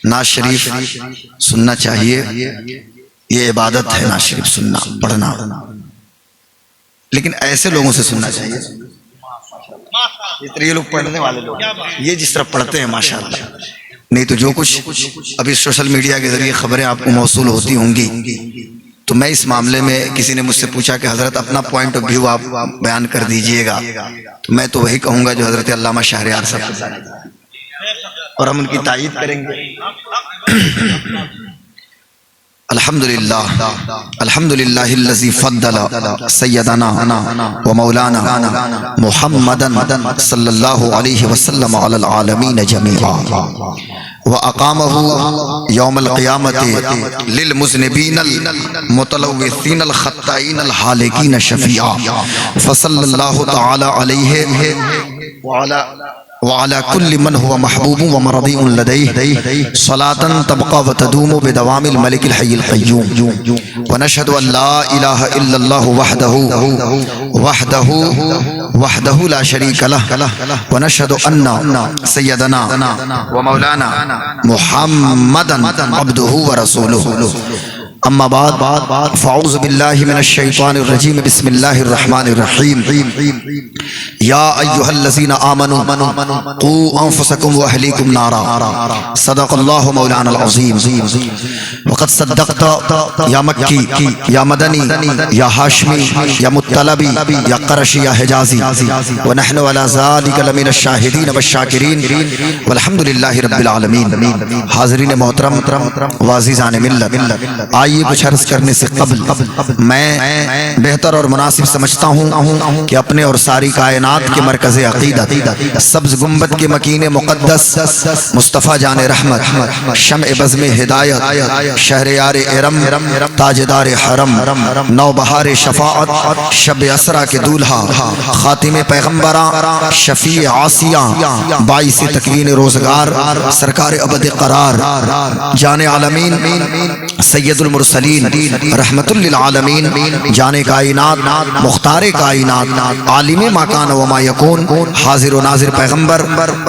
نعت شریف سننا چاہیے، یہ عبادت ہے نعت شریف سننا پڑھنا، لیکن ایسے لوگوں سے سننا چاہیے یہ لوگ پڑھنے والے لوگ، یہ جس طرح پڑھتے ہیں ماشاءاللہ، نہیں تو جو کچھ ابھی سوشل میڈیا کے ذریعے خبریں آپ کو موصول ہوتی ہوں گی، تو میں اس معاملے میں کسی نے مجھ سے پوچھا کہ حضرت اپنا پوائنٹ آف ویو آپ بیان کر دیجئے گا، تو میں تو وہی کہوں گا جو حضرت علامہ شہریار صاحب، اور ہم ان کی تائید کریں گے۔ الحمدللہ الحمدللہ الذی فضل سیدنا و مولانا محمدا صلی اللہ علیہ وسلم علی العالمین جميعا وأقامه يوم القيامة للمذنبين المتلوثين الخطائين الهالكين شفيعا فصلى الله تعالى عليه وعلى كل من هو محبوب ومرضي لديه صلاة تبقى وتدوم بدوام الملك الحي القيوم ونشهد أن لا إله إلا الله وحده لا شريك له ونشهد أن سيدنا ومولانا محمدا عبده ورسوله اما بعد فاعوذ باللہ من الشیطان الرجیم بسم اللہ الرحمن الرحیم یا ایہا الذین آمنوا قوا انفسکم واہلیکم نارا صدق اللہ مولانا العظیم وقد صدقت یا مکی یا مدنی یا ہاشمی یا مطلبی یا قرشی یا حجازی ونحن علی ذلک لمن الشاہدین والشاکرین والحمدللہ رب العالمین۔ حاضرین محترم وعزیزان ملت، آئیے کچھ عرض کرنے سے قبل میں بہتر اور مناسب سمجھتا ہوں کہ اپنے اور ساری کائنات کے مرکز عقیدت، سبز گنبد کے مکین مقدس مصطفیٰ جان رحمت، شمع بزم ہدایت، شہریار ارم، تاجدار حرم، نوبہار شفاعت، شب اسرا کے دولہا، خاتم پیغمبراں، شفیع عاصیاں، باعث تکوین روزگار، سرکار ابد قرار، جان عالمین، سید المرسلین، رحمت للعالمین، جان کائنات، مختار کائنات، عالم ما کان و ما یکون، حاضر و ناظر پیغمبر،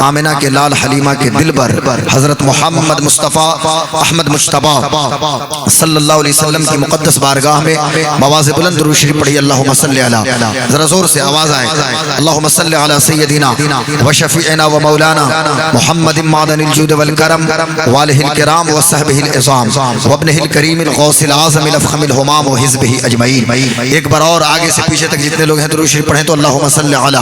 آمنہ کے لال حلیمہ کے دلبر، حضرت محمد مصطفیٰ احمد مجتبیٰ صلی اللہ علیہ وسلم کی مقدس بارگاہ میں بآواز بلند درود شریف پڑھی اللہم صلی علی، ذرا زور سے آواز آئے، اللہم صلی علی سیدنا و شفیعنا و مولانا محمد معدن الجود والکرم والہ الکرام و صحبہ العظام و ابنہ الکریم الغوث العظم الافخم الہمام و حزبہ اجمعین۔ ایک بار اور آگے سے پیچھے تک جتنے لوگ ہیں درود شریف پڑھیں تو اللہم صلی علی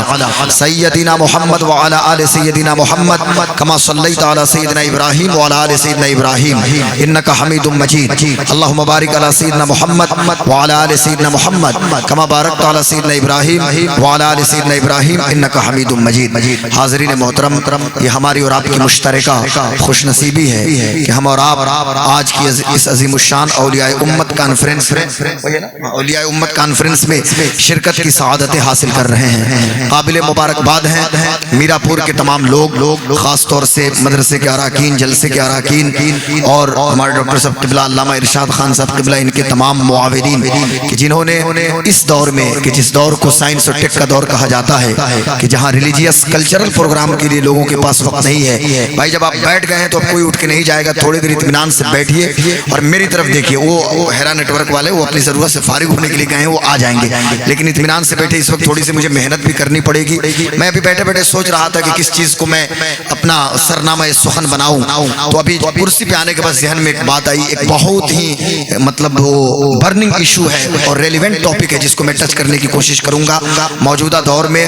سیدنا محمد وعلی آل سیدنا محمد کما صلیت علی سیدنا ابراہیم وعلی آل سیدنا ابراہیم انکا حمید مجید۔ اللہم بارک علی سیدنا محمد وعلی آل سیدنا محمد کما بارکت علی سیدنا ابراہیم وعلی آل سیدنا ابراہیم انکا حمید مجید۔ حاضرین محترم، یہ ہماری اور آپ کی مشترکہ خوش نصیبی ہے کہ ہم اور آپ آج کی اس عظیم الشان اولیاء امت کانفرنس میں شرکت کی سعادتیں حاصل کر رہے ہیں۔ قابل مبارکباد ہیں میرا پور کے تمام لوگ، خاص طور سے مدرسے کے اراکین، جلسے کے اراکین، اور ہمارے ڈاکٹر صاحب قبلہ علامہ ارشاد خان صاحب قبلہ، ان کے تمام معاونین کہ جنہوں نے اس دور میں، کہ جس دور کو سائنس اور ٹیک کا دور کہا جاتا ہے، کہ جہاں ریلیجیس کلچرل پروگرام کے لیے لوگوں کے پاس وقت نہیں ہے، بھائی جب آپ بیٹھ گئے ہیں تو اب کوئی اٹھ کے نہیں جائے گا، تھوڑی دیر اطمینان سے بیٹھیے اور میری طرف دیکھیے۔ وہ ہیرا نیٹ ورک والے وہ اپنی ضرورت سے فارغ ہونے کے لیے گئے ہیں، وہ آ جائیں گے، لیکن اطمینان سے بیٹھے۔ اس وقت تھوڑی سی مجھے محنت بھی کرنی پڑے گی۔ میں ابھی بیٹھے بیٹھے سوچ رہا تھا کہ کس چیز کو میں اپنا سرنامہ سخن بناؤں، تو ابھی کرسی پہ آنے کے بعد ذہن میں ایک بات آئی، ایک بہت ہی مطلب وہ برننگ ایشو ہے اور ریلیونٹ ٹاپک ہے جس کو میں ٹچ کرنے کی کوشش کروں گا۔ موجودہ دور میں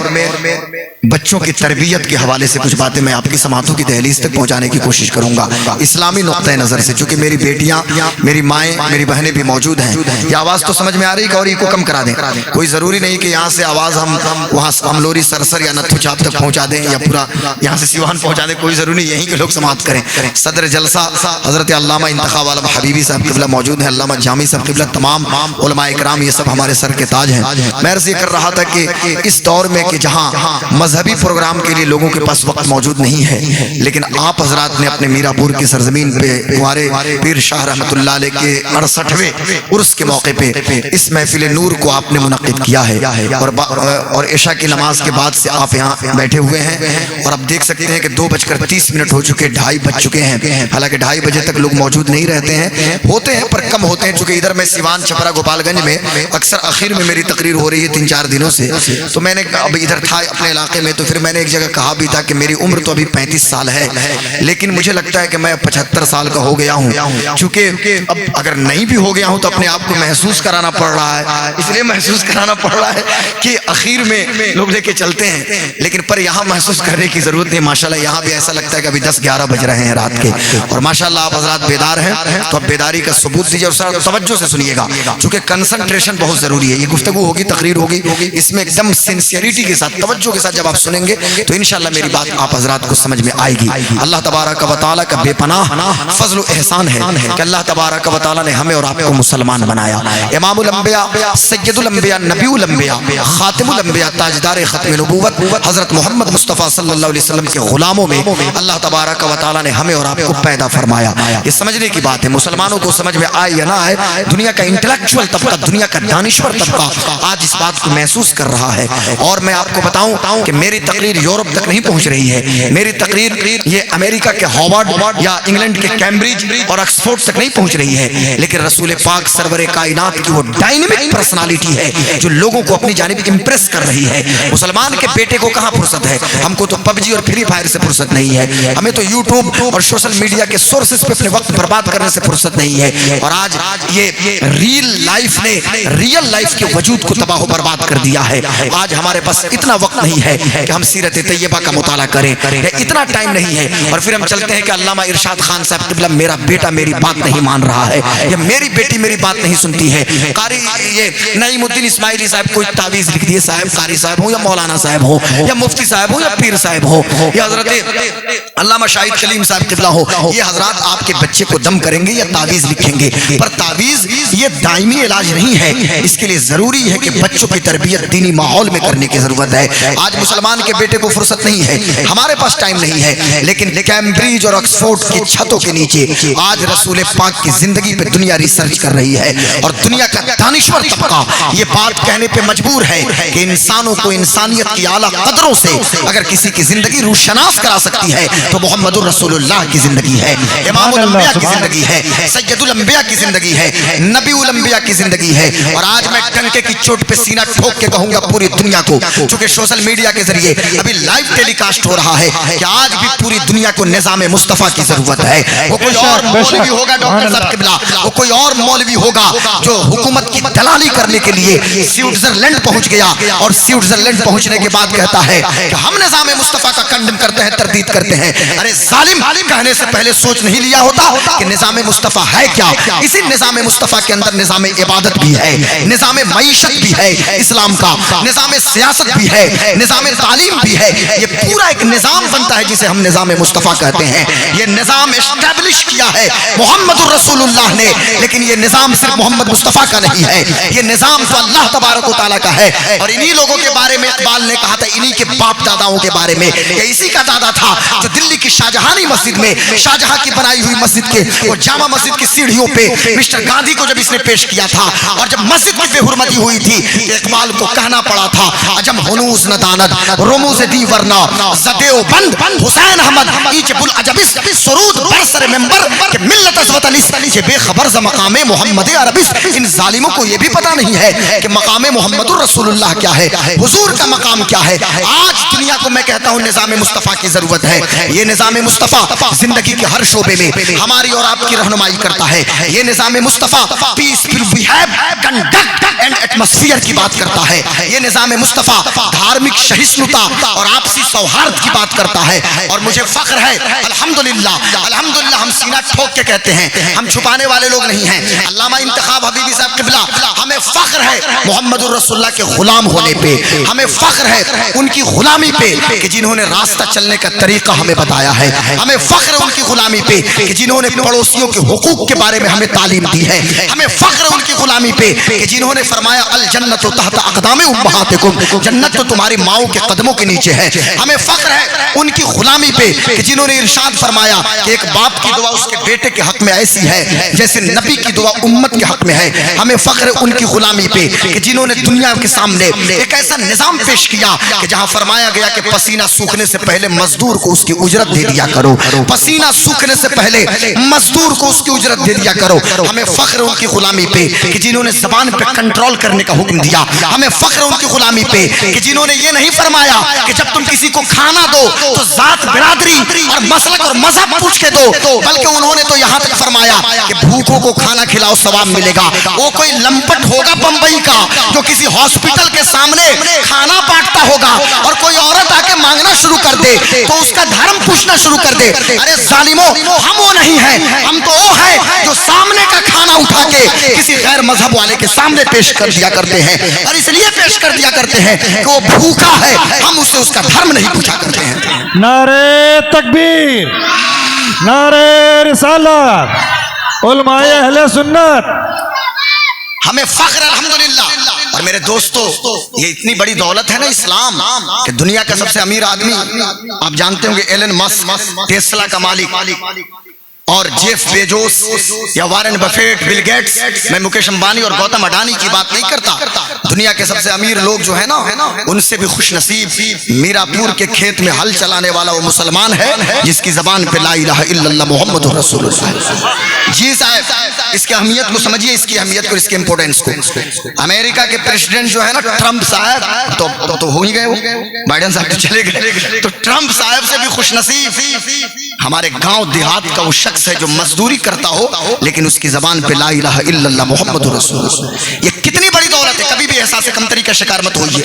بچوں کی تربیت کے حوالے سے کچھ باتیں میں آپ کی سماعتوں کی دہلیز تک پہنچانے کی کوشش کروں گا اسلامی نقطہ نظر سے، چونکہ میری بیٹیاں، میری مائیں، میری بہنیں بھی موجود ہیں۔ یہ آواز تو سمجھ میں آ رہی ہے کہ اور یہ کو کم کرا دیں؟ کوئی ضروری نہیں کہ یہاں سے آواز ہم وہاں املوری سرسر یا نتھو چاپ تک پہنچا دیں یا پورا یہاں سے سیوان پہنچا دیں، کوئی ضروری نہیں، یہیں کے لوگ سماعت کریں۔ صدر جلسہ حضرت علامہ انتخاب علامہ حبیبی صاحب قبلہ موجود ہیں، علامہ جامی صاحب قبلہ، تمام علماء اکرام، یہ سب ہمارے سر کے تاج ہیں۔ میں عرض یہ کر رہا تھا کہ اس دور میں کہ جہاں مذہبی پروگرام کے لیے لوگوں کے پاس وقت موجود نہیں ہے، لیکن آپ حضرات نے اپنے میرا پور کی سرزمین پہ ہمارے پیر شاہ رحمت اللہ علیہ کے 68ویں عرس کے موقع پہ اس محفل نور کو آپ نے منعقد کیا ہے اور عشاء کی نماز کے بعد سے آپ یہاں بیٹھے ہوئے ہیں اور اب دیکھ سکتے ہیں کہ 2:30 ہو چکے، 2:30 بج چکے ہیں۔ حالانکہ 2:30 بجے تک لوگ موجود نہیں رہتے ہیں، ہوتے ہیں پر کم ہوتے ہیں، چونکہ ادھر میں سیوان چھپرا گوپال گنج میں اکثر آخر میں میری تقریر ہو رہی ہے 3-4 دنوں سے، تو میں نے اب ادھر تھا اپنے علاقے میں، تو پھر میں نے ایک جگہ کہا بھی تھا کہ میری عمر تو ابھی 35 سال ہے، لیکن مجھے لگتا ہے کہ میں 75 سال کا ہو گیا ہوں، چونکہ اب اگر نہیں بھی ہو گیا ہوں تو اپنے آپ کو محسوس کرانا پڑ رہا ہے، اس لیے محسوس کرانا پڑ رہا ہے کہ اخیر میں لوگ لے کے چلتے ہیں، لیکن پر یہاں محسوس کرنے کی ضرورت نہیں۔ ماشاءاللہ یہاں بھی ایسا لگتا ہے کہ ابھی 10-11 بج رہے ہیں رات کے، اور ماشاءاللہ آپ حضرات بیدار ہیں، تو اب بیداری کا ثبوت دیجیے اور توجہ سے سنیے گا، چونکہ کنسنٹریشن بہت ضروری ہے۔ یہ گفتگو ہوگی، تقریر ہوگی، اس میں ایک دم سنسیئرٹی کے ساتھ، توجہ کے ساتھ جب آپ سنیں گے تو انشاءاللہ میری بات آپ حضرات کو سمجھ میں آئے گی۔ اللہ تبارک و تعالیٰ کا بے پناہ فضل و احسان ہے کہ اللہ تبارک و تعالیٰ نے ہمیں اور آپ کو مسلمان بنایا۔ امام الانبیاء، سید الانبیاء، نبی الانبیاء، خاتم الانبیاء، تاجدار ختم نبوت حضرت محمد مصطفیٰ صلی اللہ علیہ وسلم کے غلاموں میں اللہ تبارک و تعالیٰ نے ہمیں اور آپ کو پیدا فرمایا۔ یہ سمجھنے کی بات ہے، مسلمانوں کو سمجھ میں آئے یا نہ آئے، دنیا کا انٹلیکچوئل طبقہ، دنیا کا دانشور طبقہ آج اس بات کو محسوس کر رہا ہے۔ اور میں آپ کو بتاؤں کہ میری تقریر یورپ تک نہیں پہنچ رہی ہے، میری تقریر یہ امریکہ کے ہارورڈ یا انگلینڈ کے کیمبرج اور آکسفورڈ تک نہیں پہنچ رہی ہے، لیکن رسول پاک سرور کائنات کی وہ ڈائنمک پرسنالٹی ہے جو لوگوں کو اپنی جانب امپریس کر رہی ہے۔ مسلمان کے بیٹے کو کہاں فرصت ہے؟ ہم کو تو PUBG اور فری فائر سے فرصت نہیں ہے، ہمیں تو یوٹیوب اور سوشل میڈیا کے سورسز پہ اپنے وقت برباد کرنے سے فرصت نہیں ہے، اور آج یہ ریل لائف نے ریل لائف کے وجود کو تباہ و برباد کر دیا ہے۔ آج ہمارے پاس اتنا وقت نہیں ہے کہ ہم سیرت طیبہ کا مطالعہ کریں، اتنا ٹائم نہیں ہے، اور پھر ہم چلتے ہیں کہ علامہ ارشاد خان صاحب قبلہ میرا بیٹا میری بات نہیں مان رہا ہے، یا میری بیٹی میری بات نہیں سنتی ہے۔ قاری یہ نعیم الدین اسماعیلی صاحب کوئی تعویذ لکھ دیے، صاحب قاری صاحب ہوں یا مولانا صاحب ہو یا مفتی صاحب ہو یا پیر صاحب ہو یا حضرت علامہ شاہد کلیم صاحب قبلہ ہو، یہ حضرات آپ کے بچے کو دم کریں گے یا تعویذ لکھیں گے، پر تعویذ یہ دائمی علاج نہیں ہے، اس کے لیے ضروری ہے کہ بچوں کی تربیت دینی ماحول میں کرنے کی ضرورت ہے۔ آج مسلمان کے بیٹے کو فرصت نہیں ہے، ہمارے پاس ٹائم نہیں ہے، لیکن کیمبرج اور آکسفورڈ کی چھتوں کے نیچے آج رسول پاک کی زندگی پہ دنیا ریسرچ کر رہی ہے، اور دنیا کا دانشور طبقہ یہ بات کہنے پہ مجبور ہے کہ انسانوں کو انسانیت کی اعلیٰ قدروں سے اگر کسی کی زندگی روشناس کرا سکتی ہے تو محمد الرسول اللہ کی زندگی ہے، امام الانبیاء کی زندگی ہے، سید الانبیاء کی زندگی ہے، نبی الانبیاء کی زندگی ہے۔ اور آج میں ٹنکے کی چوٹ پہ سینہ ٹھوک کے کہوں گا پوری دنیا کو، چونکہ سوشل میڈیا کے ذریعے ابھی لائیو ٹیلی کاسٹ ہو رہا ہے کہ آج بھی پوری دنیا کو نظام مصطفیٰ کی ضرورت ہے۔ وہ کوئی اور مولوی ہوگا ڈاکٹر صاحب قبلہ، وہ کوئی اور مولوی ہوگا جو حکومت کی دلالی کرنے کے لیے سوئٹزرلینڈ پہنچ گیا اور سوئٹزرلینڈ پہنچنے کے بعد کہتا ہے کہ ہم نظام مصطفیٰ کا کنڈم کرتے ہیں، تردید کرتے ہیں۔ ارے ظالم، کہنے سے پہلے سوچ نہیں لیا ہوتا کہ نظام مصطفیٰ ہے کیا؟ اسی نظام مصطفیٰ کے اندر نظام عبادت بھی ہے، نظام معیشت بھی ہے اسلام کا، نظام سیاست بھی ہے، نظام تعلیم بھی ہے، یہ پورا ایک نظام بنتا ہے جسے ہم نظام مصطفیٰ کہتے ہیں۔ یہ نظام اسٹیبلش کیا ہے محمد الرسول اللہ نے، لیکن یہ نظام صرف محمد مصطفیٰ کا نہیں ہے، یہ نظام تو اللہ تبارک و تعالیٰ کا ہے۔ اور انہی لوگوں کے بارے میں اقبال نے کہا تھا، انہی کے باپ داداؤں کے بارے میں، کہ اسی کا دادا تھا جو دلی کی شاہجہانی مسجد میں، شاہجہاں کی بنائی ہوئی مسجد کے اور جامع مسجد کی سیڑھیوں پہ مسٹر گاندھی کو جب اس نے پیش کیا تھا، اور جب مسجد کی بے حرمتی ہوئی تھی، اقبال کو کہنا پڑا تھا عجم ہنوز نداند رموز دی ورنا زدیو بند حسین احمد ایچ بل عجبس سرود برسر ممبر کہ ملت از وطنس یہ بے خبر ز مقام محمد عربس۔ ان ظالموں کو یہ بھی پتا نہیں ہے کہ مقام محمد الرسول اللہ کیا ہے، حضور کا مقام کیا ہے۔ آج دنیا کو میں کہتا ہوں نظام مصطفیٰ کی ضرورت ہے۔ یہ نظام مصطفیٰ زندگی کے ہر شعبے میں ہماری اور آپ کی رہنمائی کرتا ہے۔ یہ نظام مصطفیٰ peaceful behave conduct and atmosphere کی بات کرتا ہے۔ یہ نظام مصطفیٰ دھارمک سہسنتا اور آپسی سوہارد کی بات کرتا ہے۔ اور مجھے فخر ہے الحمدللہ، الحمدللہ ہم سینہ ٹھوک کے کہتے ہیں، ہم چھپانے والے لوگ نہیں ہیں۔ علامہ انتخاب حبیبی صاحب قبلہ، ہمیں فخر ہے محمد الرسول اللہ کے غلام ہونے پہ، ہمیں فخر ہے ان کی غلامی پہ کہ جنہوں نے راستہ چلنے کا طریقہ ہمیں بتایا ہے، ہمیں فخر ہے ان کی غلامی پہ کہ جنہوں نے پڑوسیوں کے حقوق کے بارے میں ہمیں تعلیم دی ہے، ہمیں فخر ہے ان کی غلامی پہ کہ جنہوں نے فرمایا الجنت تحت اقدام امہاتکم، جنت تو تمہاری ماؤں کے قدموں کے نیچے ہے۔ ہمیں فخر ہے ان کی غلامی پہ کہ جنہوں نے ارشاد فرمایا کہ ایک باپ کی دعا اس کے بیٹے کے حق میں ایسی ہے جیسے نبی کی دعا امت کے حق میں ہے. ہمیں فخر ان کی غلامی پہ کہ جنہوں نے دنیا کے سامنے ایک ایسا نظام پیش کیا کہ جہاں فرمایا گیا کہ پسینہ سوکھنے سے پہلے مزدور کو اس کی اجرت دے دیا کرو. پسینہ سوکھنے سے پہلے مزدور کو اس کی اجرت دے دیا کرو. ہمیں فخر ان کی غلامی پہ کہ جنہوں نے زبان پہ کنٹرول کرنے کا حکم دیا. ہمیں فخر ان کی غلامی پہ کہ جنہوں نے یہ نہیں فرمایا کہ جب تم کسی کو کھانا دو تو ذات برادری اور مسلک اور مذہب پوچھ کے دو, بلکہ انہوں نے تو یہاں تک فرمایا کہ بھوکوں کو کھانا کھلاؤ ثواب ملے گا. وہ کوئی لمپٹ ہوگا بمبئی کا جو کسی ہاسپٹل کے سامنے کھانا بانٹتا ہوگا اور کوئی عورت آ کے مانگنا شروع کر دے تو اس کا دھرم پوچھنا شروع کر دے. ارے ظالموں, ہم وہ نہیں ہیں, ہم تو وہ ہیں جو سامنے کا کھانا اٹھا کے کسی غیر مذہب والے کے سامنے پیش کر دیا کرتے ہیں, اور اس لیے پیش کر دیا کرتے ہیں کہ وہ بھوکا ہے, ہم اسے اس کا دھرم نہیں پوچھا کرتے ہیں. نعرہ تکبیر, نعرہ رسالت, علماء اہل سنت. ہمیں فخر الحمدللہ. اور میرے دوستو, یہ اتنی بڑی دولت ہے نا اسلام کہ دنیا کا سب سے امیر آدمی آپ جانتے ہوں گے ایلن مسک, ٹیسلا کا مالک, اور جیف بیجوس یا وارن بفیٹ, بل گیٹس, میں مکیش امبانی اور گوتم اڈانی کی بات نہیں کرتا. دنیا کے سب سے امیر لوگ جو ہے نا ان سے بھی خوش نصیب میرا پور کے کھیت میں ہل چلانے والا وہ مسلمان ہے جس کی زبان پہ لا الہ الا اللہ محمد رسول اللہ. جی صاحب, اس کی اہمیت کو سمجھیے, اس کی اہمیت کو, اس کے امپورٹنس کو. امریکہ کے پریزیڈنٹ جو ہے نا ٹرمپ صاحب, تو ہو ہی گئے, وہ بائیڈن صاحب تو چلے گئے, تو ٹرمپ صاحب سے بھی خوش نصیب ہمارے گاؤں دیہات کا وہ شخص ہے جو مزدوری کرتا ہو لیکن اس کی زبان پہ لا الہ الا اللہ محمد رسول اللہ. یہ کتنی بڑی دولت ہے. کبھی بھی احساس کمتری کا شکار مت ہوئیے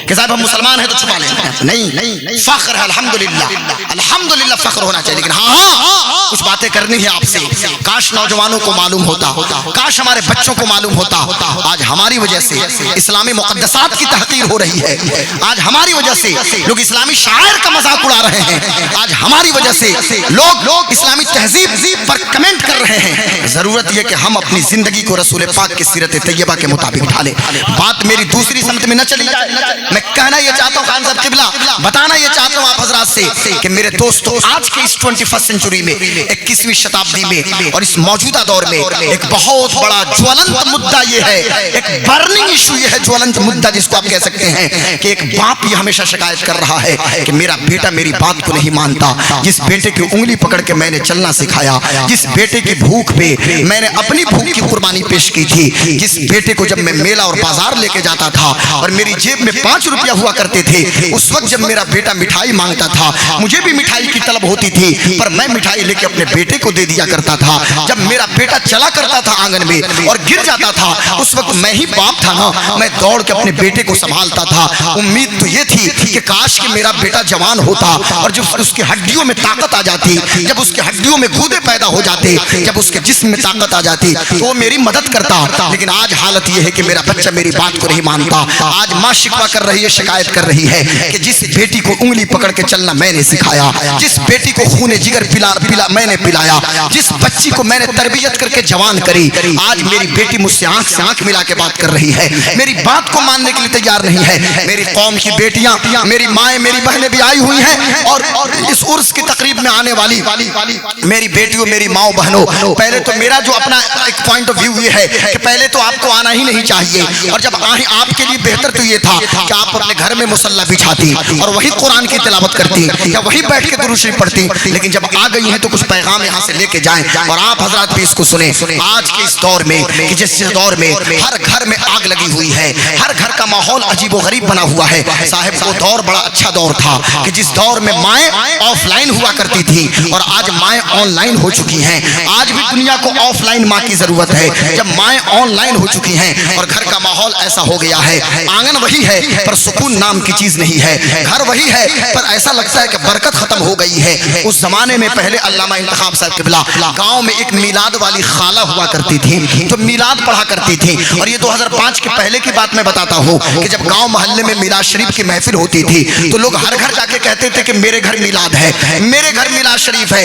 کہ صاحب ہم مسلمان ہیں تو چھپا لیں. نہیں, فخر ہے الحمدللہ, الحمدللہ فخر ہونا چاہیے. لیکن ہاں کچھ باتیں کرنی ہے آپ سے. کاش نوجوانوں کو معلوم ہوتا, کاش ہمارے بچوں کو معلوم ہوتا. آج ہماری وجہ سے اسلامی مقدسات کی تحقیر ہو رہی ہے. آج ہماری وجہ سے لوگ اسلامی شاعر کا مذاق اڑا رہے ہیں. آج ہماری وجہ سے لوگ اسلامی تہذیب پر کمنٹ کر رہے ہیں. ضرورت یہ کہ ہم اپنی زندگی کو رسول پاک کی سیرت طیبہ کے مطابق ڈھالیں. بات میری دوسری سمت میں نہ چلی جائے. میں کہنا یہ چاہتا ہوں خان صاحب قبلہ, بتانا یہ چاہتا ہوں آپ حضرات سے کہ میرے دوستو, آج کے اس 21 سنچری میں, 21ویں شتابدی میں اور اس موجودہ دور میں ایک بہت بڑا جولنت مدعا یہ ہے, ایک برننگ ایشو یہ ہے, جولنت مدعا جس کو آپ کہہ سکتے ہیں کہ ایک باپ یہ ہمیشہ شکایت کر رہا ہے کہ میرا بیٹا میری بات کو نہیں مانتا. جس بیٹے کی انگلی پکڑ کے میں نے چلنا سکھایا, جس بیٹے کی بھوک پہ میں نے اپنی بھوک کی قربانی پیش کی تھی, جس بیٹے کو جب میں میلہ اور بازار لے کے جاتا تھا اور میری جیب میں 5 روپیہ ہوا کرتے تھے, اس وقت جب میرا بیٹا مٹھائی مانگتا تھا مجھے بھی مٹھائی کی طلب ہوتی تھی, پر میں مٹھائی لے کے اپنے بیٹے کو دے دیا کرتا تھا. جب میرا بیٹا چلا کرتا تھا آنگن میں اور گر جاتا تھا, اس وقت میں ہی باپ تھا نا, میں دوڑ کے اپنے بیٹے کو سنبھالتا تھا. امید تو یہ تھی کہ کاش کہ میرا بیٹا جوان ہوتا اور جب اس کی ہڈیوں میں طاقت آ جاتی, جب اس کی ہڈیوں میں گودے پیدا ہو جاتے, جب اس کے جسم میں طاقت آ جاتی تو وہ میری مدد کرتا. لیکن آج حالت یہ ہے کہ میرا بچہ میری بات کو نہیں مانتا. آج ماں شکوہ کر رہی ہے, شکایت کر رہی ہے کہ جس بیٹی کو انگلی پکڑ کے چلنا میں نے سکھایا, جس بیٹی کو خون جگر پلا میں نے پلایا, جس بچی کو میں نے تربیت کر کے جوان کری, آج میری بیٹی مجھ سے آنکھ ملا کے بات کر رہی ہے, میری بات کو ماننے کے لیے تیار نہیں ہے. میری قوم کی بیٹیاں, میری مائیں, میری بہنیں بھی آئی ہوئی ہیں اور اس عرس کی تقریب میں آنے والی میری بیٹیوں, میری ماؤں بہنوں, پہلے تو میرا جو اپنا ایک پوائنٹ آف ویو یہ ہے کہ پہلے تو آپ کو آنا ہی نہیں چاہیے, اور جب آئیں آپ کے لیے بہتر تو یہ تھا کہ آپ اپنے گھر میں مصلی بچھاتی اور وہی قرآن کی تلاوت کرتی یا وہی بیٹھ کے درود شریف پڑھتی. لیکن جب آ گئی ہیں تو کچھ پیغام یہاں سے لے کے جائیں اور آپ حضرات بھی اس کو سنیں. آج کے اس دور میں کہ جس دور میں ہر گھر میں آگ لگی ہوئی ہے, ہر گھر کا ماحول عجیب و غریب بنا ہوا ہے, صاحب وہ دور بڑا اچھا دور تھا کہ جس دور میں مائیں آف لائن ہوا کرتی تھی اور آج مائیں آن لائن ہو چکی ہیں. آج بھی دنیا کو آف لائن ماں کی ضرورت ہے. جب مائیں آن لائن ہو چکی ہیں اور گھر کا ماحول ایسا ہو گیا ہے, آنگن وہی ہے پر سکون نام کی چیز نہیں ہے, گھر وہی ہے پر ایسا لگتا ہے کہ برکت ختم ہو گئی ہے. اس زمانے میں پہلے علامہ انتخاب صاحب قبلہ گاؤں میں ایک میلاد والی خالہ ہوا کرتی تھی جو میلاد پڑھا کرتی تھی, اور یہ 2005 کے پہلے کی بات میں بتاتا ہوں کہ جب گاؤں محلے میں میلاد شریف کی محفل ہوتی تھی تو لوگ ہر گھر جا کے کہتے تھے کہ میرے گھر میلاد ہے, میرے گھر میلاد شریف ہے.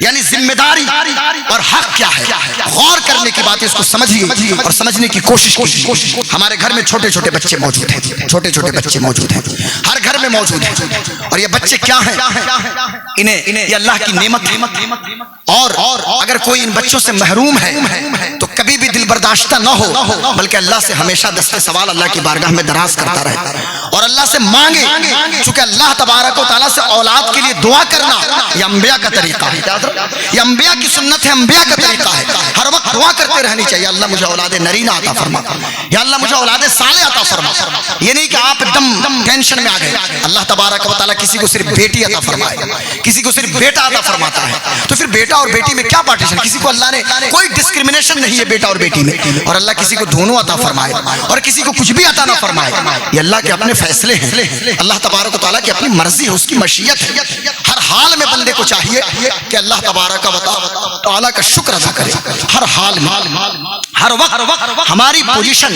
یعنی ذمہ داری اور حق کیا ہے, غور کرنے کی بات ہے, اس کو سمجھیے اور سمجھنے کی کوشش کیجیے. ہمارے گھر میں چھوٹے چھوٹے بچے موجود ہیں, چھوٹے چھوٹے بچے موجود ہیں, ہر گھر میں موجود ہیں. اور یہ بچے کیا ہیں؟ انہیں یہ اللہ کی نعمت ہے. اور اگر کوئی ان بچوں سے محروم ہے تو کبھی بھی دل برداشتہ نہ ہو, بلکہ اللہ سے ہمیشہ دستے سوال اللہ کی بارگاہ میں دراز کرتا رہے اور اللہ سے مانگے. چونکہ اللہ تبارک و تعالیٰ سے اولاد کے لیے دعا کرنا یہ انبیاء کا طریقہ ہے, یہ انبیاء کی سنت ہے, انبیاء کا طریقہ ہے. ہر وقت دعا کرتے رہنی چاہیے, اللہ مجھے اولاد نرینہ عطا فرما, یا اللہ مجھے اولاد صالح عطا فرما. یہ نہیں کہ آپ ایک دم ٹینشن میں آ گئے. اللہ تبارک و تعالیٰ کسی کو صرف بیٹی عطا فرمائے, کسی کو صرف بیٹا عطا فرماتا ہے, تو پھر بیٹا اور بیٹی میں کیا پارٹیشن؟ کسی کو اللہ نے کوئی ڈسکریمنیشن نہیں ہے بیٹا اور بیٹی میں, اور اللہ کسی کو دونوں عطا فرمائے اور کسی کو کچھ بھی عطا نہ فرمائے. یہ اللہ کے اپنے فیصلے ہیں, اللہ تبارک و تعالیٰ کی اپنی مرضی ہے, اس کی مشیت ہے. ہر حال میں بندے کو چاہیے کہ اللہ تبارک و تعالیٰ کا شکر ادا کرے, ہر حال میں, ہر وقت ہماری پوزیشن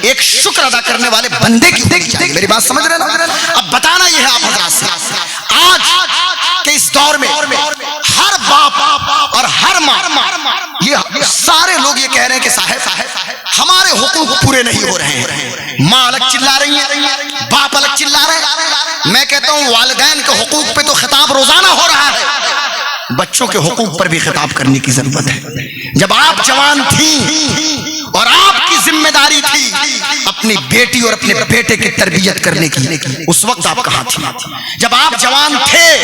ایک شکر ادا کرنے والے بندے کی ہونی چاہیے. میری بات سمجھ رہے ہیں؟ اب بتانا یہ ہے آپ حضرات سے, آج کے اس دور میں ہر باپ اور ہر ماں, یہ سارے لوگ یہ کہہ رہے ہیں کہ صاحب ہمارے حقوق پورے نہیں ہو رہے ہیں. ماں الگ چلا رہی ہے, باپ الگ چلا رہے ہیں. میں کہتا ہوں والدین کے حقوق پہ تو خطاب روزانہ ہو رہا ہے, بچوں کے حقوق پر بھی خطاب کرنے کی ضرورت ہے. جب آپ جوان تھیں اور آپ کی ذمہ داری تھی اپنی بیٹی اور اپنے بیٹے کی تربیت کرنے کی, اس وقت آپ کہاں تھی؟ جب آپ جوان تھے,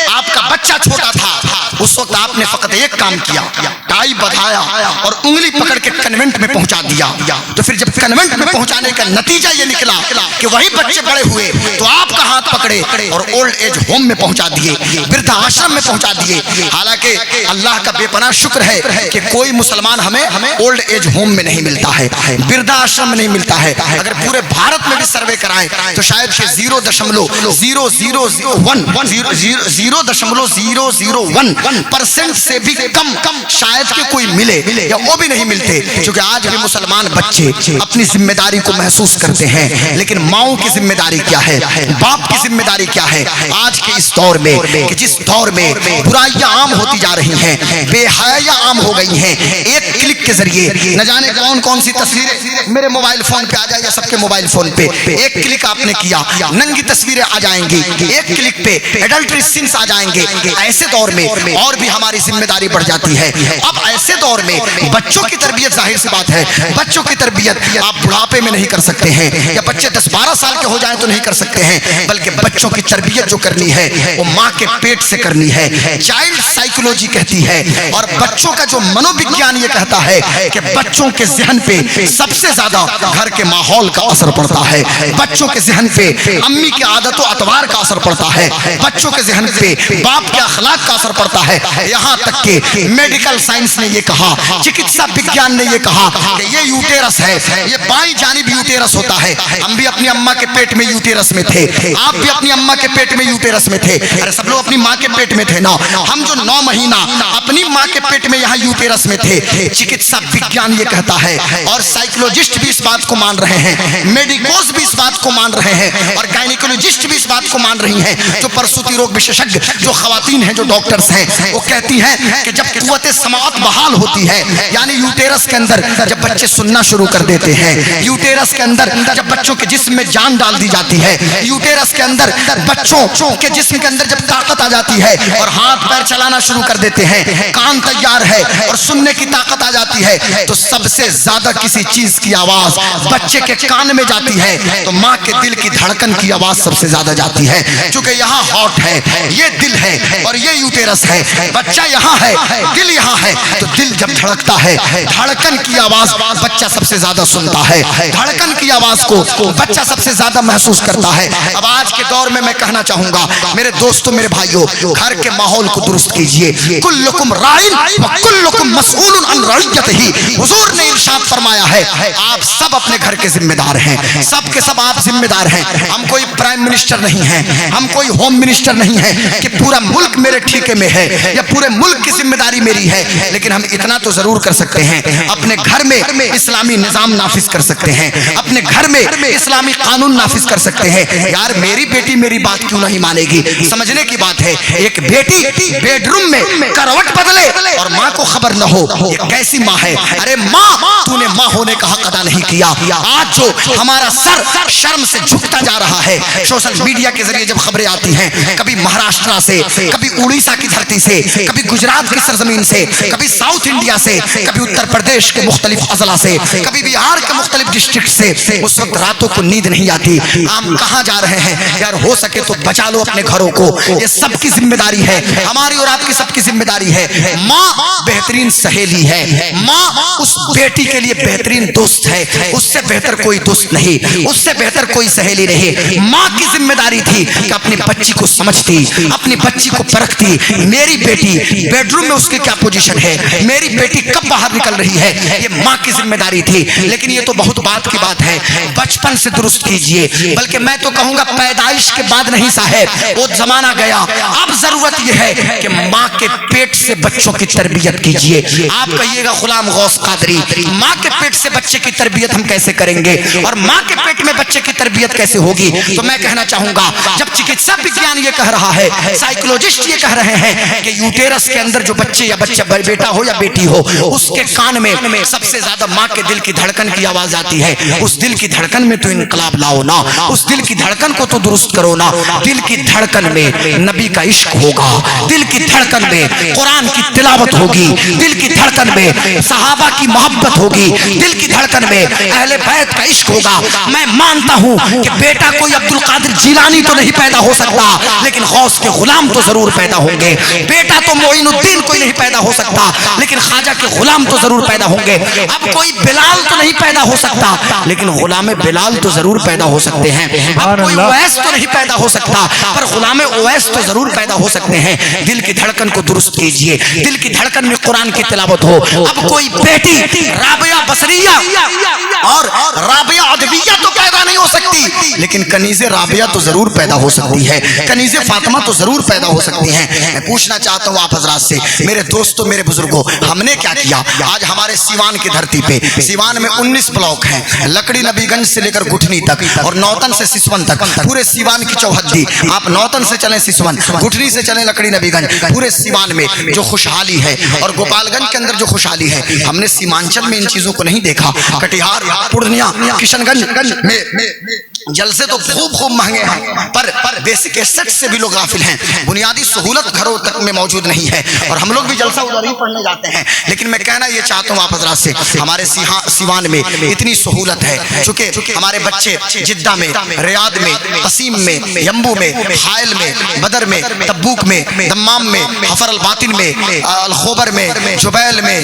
آپ کا بچہ چھوٹا تھا, اس وقت آپ نے فقط ایک کام کیا, ٹائی بدھایا اور انگلی پکڑ کے کنوینٹ میں پہنچا دیا. تو پھر جب کنوینٹ میں پہنچانے کا نتیجہ یہ نکلا کہ وہی بچے بڑے ہوئے تو آپ کا ہاتھ پکڑے اور اولڈ ایج ہوم میں پہنچا دیے, وردھا آشرم میں پہنچا دیے. حالانکہ اللہ کا بے پناہ شکر ہے کہ کوئی مسلمان ہمیں اولڈ ایج ہوم میں نہیں ملتا ہے, وردھا آشرم میں نہیں ملتا ہے. اگر پورے بھارت میں بھی سروے کرائیں تو شاید 0.001% سے بھی کم شاید کہ کوئی ملے, یا وہ بھی نہیں ملتے. چونکہ آج بھی مسلمان بچے اپنی ذمہ داری کو محسوس کرتے ہیں, لیکن ماؤں کی ذمہ داری کیا ہے, باپ کی ذمہ داری کیا ہے؟ آج کے اس دور میں کہ جس دور میں برائیاں عام ہوتی جا رہی ہیں, بے حیاں عام ہو گئی ہیں, ایک کلک کے ذریعے نہ جانے کون سی تصویریں میرے موبائل فون پہ آ جائے یا سب کے موبائل فون پہ, ایک کلک آپ نے کیا ننگی تصویریں آ جائیں گی, ایک کلک پہ ایڈلٹری سینس آ جائیں گے. ایسے دور میں اور بھی ہماری ذمہ داری بڑھ جاتی ہے. اب ایسے دور میں بچوں کی تربیت, ظاہر سی بات ہے بچوں کی تربیت آپ بڑھاپے میں نہیں کر سکتے ہیں, یا بچے 10-12 سال کے ہو جائیں تو نہیں کر سکتے ہیں, بلکہ بچوں کی تربیت جو کرنی ہے وہ ماں کے پیٹ سے کرنی ہے. چائلڈ سائیکولوجی کہتی ہے اور بچوں کا جو منووگیان یہ کہتا ہے کہ بچوں کے ذہن پہ سب سے زیادہ گھر کے ماحول کا اثر پڑتا ہے, بچوں کے ذہن پہ امی کی عادت و اطوار کا اثر پڑتا ہے, بچوں کے ذہن پہ باپ کے اخلاق کا اثر پڑتا ہے. یہاں تک کہ میڈیکل سائنس نے یہ کہا, چکتسا وگیان نے یہ کہا کہ یہ یوٹیرس ہے, یہ بائیں جانب یوٹیرس ہوتا ہے. ہم بھی اپنی اماں کے پیٹ میں یوٹیرس میں تھے, آپ بھی اپنی اماں کے پیٹ میں یوٹیرس میں تھے, ارے سب لوگ اپنی ماں کے پیٹ میں تھے نا. ہم جو 9 مہینہ اپنی ماں کے پیٹ میں یہاں یوٹیرس میں تھے, چکتسا وگیان یہ کہتا ہے اور سائیکولوجسٹ بھی اس بات کو مان رہے ہیں, میڈیکوز بھی اس بات کو مان رہے ہیں, اور گائنیکولوجسٹ بھی اس بات کو مان رہی ہیں, جو پرسوتی روگ وشیشج جو خواتین ہیں, جو ڈاکٹرز ہیں, وہ کہتی ہیں کہ جب قوت سماعت بحال ہوتی ہے, یعنی یوٹیرس کے اندر جب بچے سننا شروع کر دیتے ہیں, یوٹیرس کے اندر جب بچوں کے جسم میں جان ڈال دی جاتی ہے, یوٹیرس کے اندر بچوں کے جسم کے اندر جب طاقت آ جاتی ہے اور ہاتھ پیر چلانا شروع کر دیتے ہیں, کان تیار ہے اور سننے کی طاقت آ جاتی ہے, تو سب سے زیادہ کسی چیز کی آواز بچے کے کان میں جاتی ہے تو ماں کے دل کی دھڑکن کی آواز سب سے زیادہ جاتی ہے. چونکہ یہاں ہارٹ ہے, یہ دل ہے اور یہ یوٹیرس ہے, بچہ یہاں ہے, دل یہاں ہے, تو دل جب دھڑکتا ہے دھڑکن کی آواز بچہ سب سے زیادہ سنتا ہے, دھڑکن کی آواز کو بچہ سب سے زیادہ محسوس کرتا ہے. اب آج کے دور میں کہنا چاہوں گا میرے دوستوں, میرے بھائیوں, گھر کے ماحول کو درست کیجئے. کلکم راعٍ وکلکم مسئول عن رعیتہ. حضور نے ارشاد فرمایا ہے آپ سب اپنے گھر کے ذمہ دار ہیں, سب سب کے سب آپ ذمہ دار ہیں. ہم کوئی پرائم منسٹر نہیں ہیں, ہم کوئی ہوم منسٹر نہیں ہیں کہ پورا ملک میرے ٹھیکے میں ہے یا پورے ملک کی ذمہ داری میری ہے, لیکن ہم اتنا تو ضرور کر سکتے ہیں, اپنے گھر میں اسلامی نظام نافذ کر سکتے ہیں, اپنے گھر میں اسلامی قانون نافذ کر سکتے ہیں. یار میری بیٹی میری بات کیوں نہیں مانے گی؟ سمجھنے کی بات ہے. ایک بیٹی بیڈ روم میں کروٹ بدلے اور ماں کو خبر نہ ہو, یہ کیسی ماں ہے؟ ارے ماں تو نے ماں ہونے کا حق ادا نہیں کیا. آج جو ہمارا سر شرم سے جھکتا جا رہا ہے, سوشل میڈیا کے ذریعے جب خبریں آتی ہیں, کبھی مہاراشٹر سے, کبھی اڑیسہ کی دھرتی سے, کبھی گجرات کی سرزمین سے, کبھی ساؤتھ انڈیا سے, کبھی اتر پردیش کے مختلف اضلاع سے, کبھی بہار کے مختلف ڈسٹرکٹ سے, اس وقت راتوں کو نیند نہیں آتی. ہم کہاں جا رہے ہیں یار؟ ہو سکے تو بچا لو اپنے گھروں کو, یہ سب کی ذمہ داری ہے, ہماری اور آپ کی سب کی ذمہ داری ہے. ماں بہترین سہیلی ہے, ماں اس بیٹی کے لیے بہترین دوست ہے, اس سے بہتر کوئی دوست نہیں, اس سے بہتر کوئی سہیلی نہیں. ماں کی ذمہ داری تھی کہ اپنی بچی کو سمجھتی, اپنی بچی کو پرکھتی. میری بیٹی بیڈ روم میں اس کی کیا پوزیشن ہے, میری بیٹی کب باہر نکل رہی ہے, یہ ماں کی ذمہ داری تھی. لیکن یہ تو بہت بات کی بات ہے, بچپن سے درست کیجئے, بلکہ میں تو کہوں گا پیدائش کے بعد نہیں صاحب, وہ زمانہ گیا. اب ضرورت یہ ہے کہ ماں کے پیٹ سے بچوں کی تربیت کیجئے. آپ کہیے گا غلام غوث قادری, ماں کے پیٹ سے بچے کی تربیت ہم کیسے کریں گے, اور ماں کے پیٹ میں بچے کی تربیت کیسے ہوگی؟ تو میں کہنا چاہوں گا, جب چکتسا وگیان یہ کہہ رہا ہے, سائیکولوجسٹ یہ کہہ رہے ہیں کہ یوٹیرس کے اندر جو بچے یا بچہ بیٹا ہو یا بیٹی ہو, اس کے کان میں سب سے زیادہ ماں کے دل کی دھڑکن کی آواز آتی ہے. اس دل کی دھڑکن میں تو انقلاب لاؤ نا, اس دل کی دھڑکن کو تو درست کرو نا. دل کی دھڑکن میں نبی کا عشق ہوگا, دل کی دھڑکن میں قرآن کی تلاوت ہوگی, دل کی دھڑکن میں صحابہ کی محبت ہوگی, دل کی دھڑکن میں اہل بیت کا عشق ہوگا. میں مانتا ہوں کہ بیٹا کوئی عبد القادر جیلانی تو نہیں پیدا ہو سکتا, لیکن غوث کے غلام تو ضرور پیدا ہوں گے. بیٹا تو معین الدین کوئی نہیں پیدا ہو سکتا, لیکن خواجہ کے غلام تو ضرور پیدا ہوں گے. اب کوئی بلال تو نہیں پیدا ہو سکتا, لیکن غلام بلال تو ضرور پیدا ہو سکتے ہیں. اب کوئی اویس تو نہیں پیدا ہو سکتا, پر غلام اویس تو ضرور پیدا ہو سکتے ہیں. دل کی دھڑکن کو درست کیجئے, دل کی دھڑکن میں قرآن کی تلاوت ہو. اب کوئی بیٹی رابعہ بصریہ اور رابعہ ادویہ تو پیدا نہیں ہو سکتی, لیکن کنیز رابعہ تو ضرور پیدا ہو سکتی ہے, کنیز فاطمہ تو ضرور پیدا ہو سکتی ہیں. میں پوچھنا چاہتا ہوں آپ حضرات سے, میرے دوستوں, میرے بزرگوں, ہم نے کیا کیا؟ آج ہمارے سیوان کی دھرتی پہ, سیوان میں 19 بلاک ہیں, لکڑی نبی گنج سے لے کر گٹھنی تک اور نوتن سے سسون تک, پورے سیوان کی چوہدی. آپ نوتن سے چلیں سسون, گٹھنی سے چلیں لکڑی نبی گنج, پورے سیوان میں جو خوشحالی ہے اور گوپال گنج کے اندر جو خوشحالی ہے, ہم نے سیمانچل میں ان چیزوں کو نہیں دیکھا. کٹیہار, پورنیا, کشن گنج میں جلسے تو خوب مہنگے ہیں, پر بیسک ایسٹ سے بھی لوگ غافل ہیں. بنیادی سہولت گھروں تک میں موجود نہیں ہے, اور ہم لوگ بھی جلسہ ادھر ہی پڑھنے جاتے ہیں. لیکن میں کہنا یہ چاہتا ہوں آپ حضرات سے, ہمارے سیوان میں اتنی سہولت ہے, چونکہ ہمارے بچے جدہ میں, ریاض میں, قصیم میں, یمبو میں, حائل میں, بدر میں, تبوک میں, دمام میں, حفر الباطن میں, الخوبر میں, جبیل میں,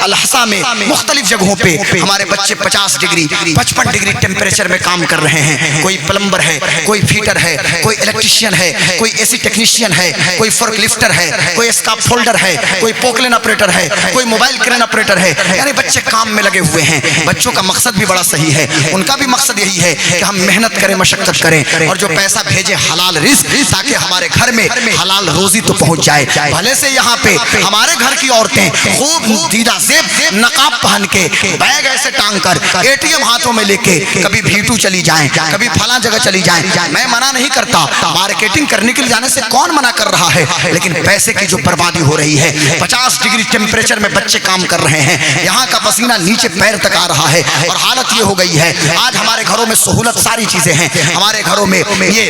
الحسا میں, مختلف جگہوں پہ ہمارے بچے 50 ڈگری 55 ڈگری ٹیمپریچر میں کام کر رہے ہیں. کوئی پلمبر ہے, کوئی فیٹر ہے, کوئی الیکٹریشین ہے, کوئی اے سی ٹیکنیشین ہے, کوئی فورک لفٹر ہے, کوئی اسکاپ فولڈر ہے, کوئی پوکلین آپریٹر ہے, کوئی موبائل کرین آپریٹر ہے. یعنی بچے کام میں لگے ہوئے ہیں. بچوں کا مقصد بھی بڑا صحیح ہے, ان کا بھی مقصد یہی ہے کہ ہم محنت کریں, مشقت کریں, اور جو پیسہ بھیجے حلال رزق, تاکہ ہمارے گھر میں حلال روزی تو پہنچ جائے. بھلے سے یہاں پہ ہمارے گھر کی عورتیں خوب دیدہ زیب نقاب پہن کے, بیگ ایسے ٹانگ کر, اے ٹی ایم ہاتھوں میں لے کے کبھی بھیٹو چلی جائیں, کبھی فلاں جگہ چلی جائیں. میں منع نہیں کرتا, مارکیٹنگ کرنے کے لیے جانے سے کون منع کر رہا ہے, لیکن پیسے کی جو بربادی ہو رہی ہے, 50 ڈگری ٹیمپریچر میں بچے کام کر رہے ہیں, یہاں کا پسینہ نیچے پیر تک آ رہا ہے, اور حالت یہ ہو گئی ہے. آج ہمارے گھروں میں سہولت ساری چیزیں ہیں, ہمارے گھروں میں یہ